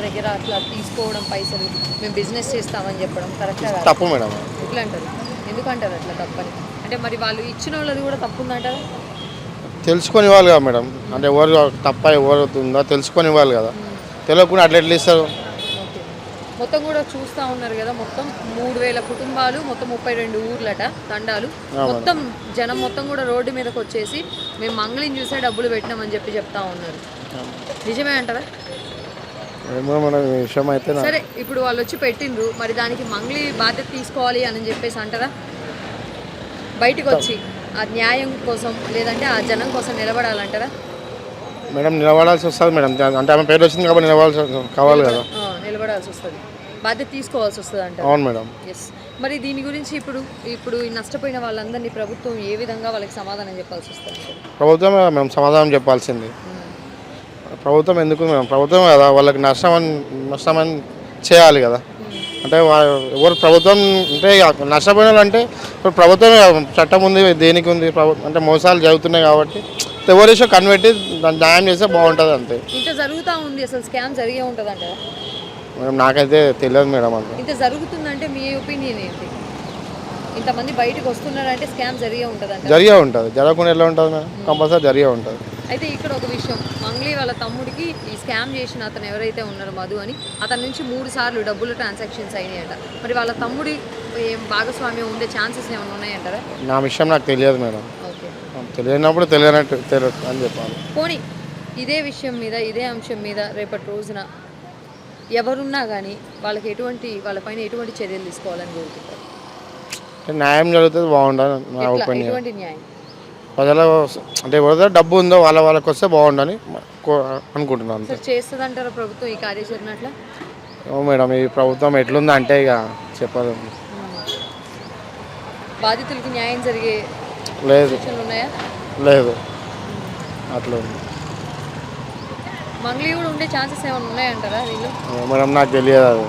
దగ్గర అట్లా తీసుకోవడం పైసలు మేము బిజినెస్ చేస్తామని చెప్పడం కరెక్టా కాదా? తప్పు మేడం. ఎట్లా అంటారు? ఎందుకంటారు అట్లా తప్పని? అంటే మరి వాళ్ళు ఇచ్చిన వాళ్ళది కూడా తప్పు ఉందంటారా? తెలుసుకొని ఇవ్వాలి కదా మేడం. అంటే ఎవరు తప్ప ఎవరు ఉందో తెలుసుకొని ఇవ్వాలి కదా. తెలియకుండా అట్లా ఎట్లా ఇస్తారు? ఓకే. మొత్తం కూడా చూస్తూ ఉన్నారు కదా, మొత్తం 3000 కుటుంబాలు, మొత్తం 32 ఊర్లట తండాలు, మొత్తం జనం మొత్తం కూడా రోడ్డు మీదకి వచ్చేసి మేము మంగళిని చూసే డబ్బులు పెట్టినామని చెప్తా ఉన్నారు. నిజమే అంటారా? ఏమో మన విషయం అయితే సరే, ఇప్పుడు వాళ్ళు వచ్చి పెట్టిండ్రు, మరి దానికి మంగళి బాధ్యత తీసుకోవాలి అని చెప్పేసి అంటారా? బయటకు వచ్చి ఆ న్యాయం కోసం లేదంటే ఆ జనం కోసం నిలబడాలంటారా? మేడం నిలబడాల్సి వస్తుంది మేడం. అంటే ఆమె పేరు వచ్చింది కాబట్టి కావాలి కదా. నిలబడాల్సి వస్తుంది, బాధ్యత తీసుకోవాల్సి వస్తుంది అంటారు. అవును మేడం. ఎస్. మరి దీని గురించి ఇప్పుడు ఈ నష్టపోయిన వాళ్ళందరినీ ప్రభుత్వం ఏ విధంగా వాళ్ళకి సమాధానం చెప్పాల్సి వస్తుంది? ప్రభుత్వమే మేము సమాధానం చెప్పాల్సింది. ప్రభుత్వం ఎందుకు మేడం? ప్రభుత్వం కదా వాళ్ళకి నష్టమని చేయాలి కదా. అంటే ఎవరు ప్రభుత్వం అంటే నష్టపోయిన వాళ్ళు అంటే ఇప్పుడు ప్రభుత్వమే చట్టం ఉంది, దేనికి ఉంది అంటే మోసాలు జరుగుతున్నాయి కాబట్టి ఎవరేసో కనిపెట్టి దాన్ని న్యాయం చేస్తే బాగుంటుంది అంతే. ఇంత జరుగుతూ ఉంది, అసలు స్కామ్ జరిగే ఉంటుంది అంటారా? మేడం నాకైతే తెలియదు మేడం. అంత ఇంత జరుగుతుందంటే మీ ఒపీనియన్ ఏంటి? ఇంతమంది బయటకు వస్తున్నారంటే స్కామ్ జరిగే ఉంటుంది అంటే జరిగే ఉంటుంది. జరగకుండా ఎలా ఉంటుంది మేడం? కంపల్సరీ జరిగే ఉంటుంది. అయితే ఇక్కడ ఒక విషయం, మంగ్లీ వాళ్ళ తమ్ముడికి ఈ స్కామ్ చేసిన అతను ఎవరైతే ఉన్నారో మధు అని, అతని నుంచి 3 సార్లు డబ్బులు ట్రాన్సాక్షన్స్ అయినాయట. మరి వాళ్ళ తమ్ముడి భాగస్వామ్యం ఉండే ఛాన్సెస్ ఏమైనా ఉన్నాయంటారా? నా విషయం నాకు తెలియదు మేడం. ఓకే. తెలియనప్పుడు తెలియనట్టు తెలియదు అని చెప్పాలి. పోనీ ఇదే విషయం మీద, ఇదే అంశం మీద రేపటి రోజున ఎవరున్నా కానీ వాళ్ళపైన ఎటువంటి చర్యలు తీసుకోవాలని కోరుకుంటారు? న్యాయం జరుగుతుంది బాగుండదు నా ఒపీనియన్. ఎటువంటి న్యాయం? ప్రజల అంటే ఎవరిదో డబ్బు ఉందో వాళ్ళకి వస్తే బాగుండని అనుకుంటున్నాను. చేస్తుందంటారా ప్రభుత్వం ఈ కార్యాచరణ అట్లా? మేడం ఈ ప్రభుత్వం ఎట్లుందో అంటే ఇక చెప్పదు. బాధితులకి న్యాయం జరిగే లేదు ఉన్నాయా? లేదు, అట్లా ఉంది. మంగ్లీ కూడా ఉండే ఛాన్సెస్ ఏమైనా ఉన్నాయంటారా వీళ్ళు? మేడం నాకు తెలియదు అది.